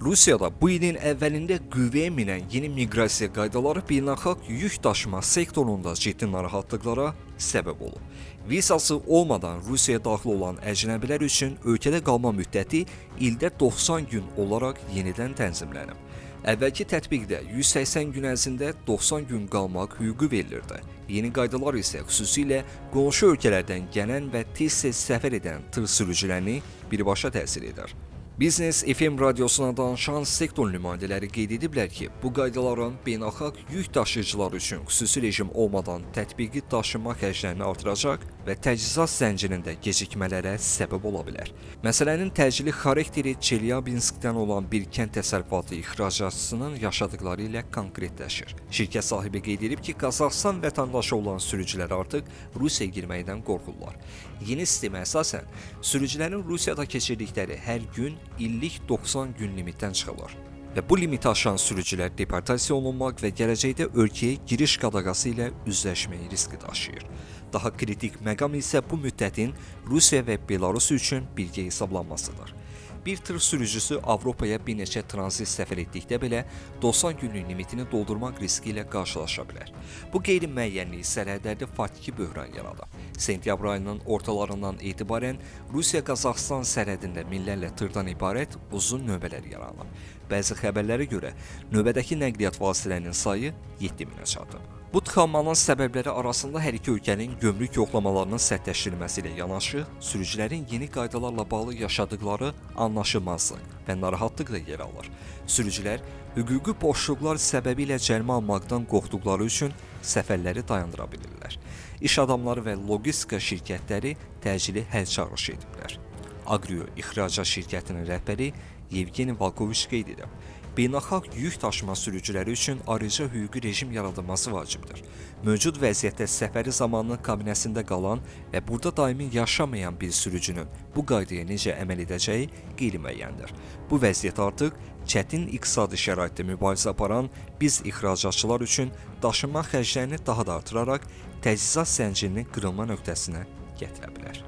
Rusiyada bu ilin əvvəlində qüvvəyə minən yeni miqrasiya qaydaları beynəlxalq yük daşıma sektorunda ciddi narahatlıqlara səbəb olub. Vizası olmadan Rusiyaya daxil olan əcnəbilər üçün ölkədə qalma müddəti ildə 90 gün olaraq yenidən tənzimlənib. Əvvəlki tətbiqdə 180 gün ərzində 90 gün qalmaq hüququ verilirdi. Yeni qaydalar isə xüsusilə qonşu ölkələrdən gələn və tez-tez səfər edən tır sürücülərini birbaşa təsir edər. Biznes FM radyosuna danışan sektor nümayəndələri qeyd ediblər ki, bu qaydaların beynəlxalq yük daşıyıcılar üçün xüsusi rejim olmadan tətbiqi daşıma xərclərini artıracaq və təchizat zəncirində gecikmələrə səbəb ola bilər. Məsələnin təcili xarakteri Çelyabinskdən olan bir kənd təsərrüfatı ixracatçısının yaşadıkları ilə konkretləşir. Şirkət sahibi qeyd edib ki, Qazaxıstan vətəndaşı olan sürücülər artıq Rusiyaya girməkdən qorxurlar. Yeni sistemə əsasən, sürücülərin Rusiyada keçirdikləri hər gün illik 90 gün limitdən çıxırlar. Və bu limiti aşan sürücülər deportasiya olunmaq və gələcəkdə ölkəyə giriş qadağası ilə üzləşmək riski daşıyır. Daha kritik məqam isə bu müddətin Rusiya və Belarus üçün birgə hesablanmasıdır. Bir tır sürücüsü Avropaya bir neçə tranzit səfər etdikdə belə 90 günlük limitini doldurmaq riski ilə qarşılaşa bilər. Bu qeyri-müəyyənlik sərhədlərdə faktiki böhran yaradıb. Sentyabr ayının ortalarından etibarən Rusiya-Qazaxıstan sərhədində minlərlə tırdan ibarət uzun növbələr yaranıb. Bəzi xəbərlərə görə növbədəki nəqliyyat vasitələrinin sayı 7000-ə çatıb. Bu tıxanmanın səbəbləri arasında hər iki ölkənin gömrük yoxlamalarının sərtləşdirilməsi ilə yanaşı, sürücülərin yeni qaydalarla bağlı yaşadıkları anlaşılmazlıq və narahatlıq da yer alır. Sürücülər hüquqi boşluqlar səbəbilə cərimə almaqdan qorxduqları üçün səfərləri dayandıra bilirlər. İş adamları və logistika şirkətləri təcili həll çağırışı ediblər. Agrio ixracat şirkətinin rəhbəri Yevgeni Valkoviç qeyd edib. Beynəlxalq yük daşıma sürücüləri üçün ayrıca hüquqi rejim yaradılması vacibdir. Mövcud vəziyyətdə səfəri zamanı kabinəsində qalan və burada daimi yaşamayan bir sürücünün bu qaydaya necə əməl edəcəyi qeyri-müəyyəndir. Bu vəziyyət artıq çətin iqtisadi şəraitdə mübarizə aparan biz ixracatçılar üçün daşınma xərclərini daha da artıraraq təchizat zəncirinin qırılma nöqtəsinə gətirə bilər.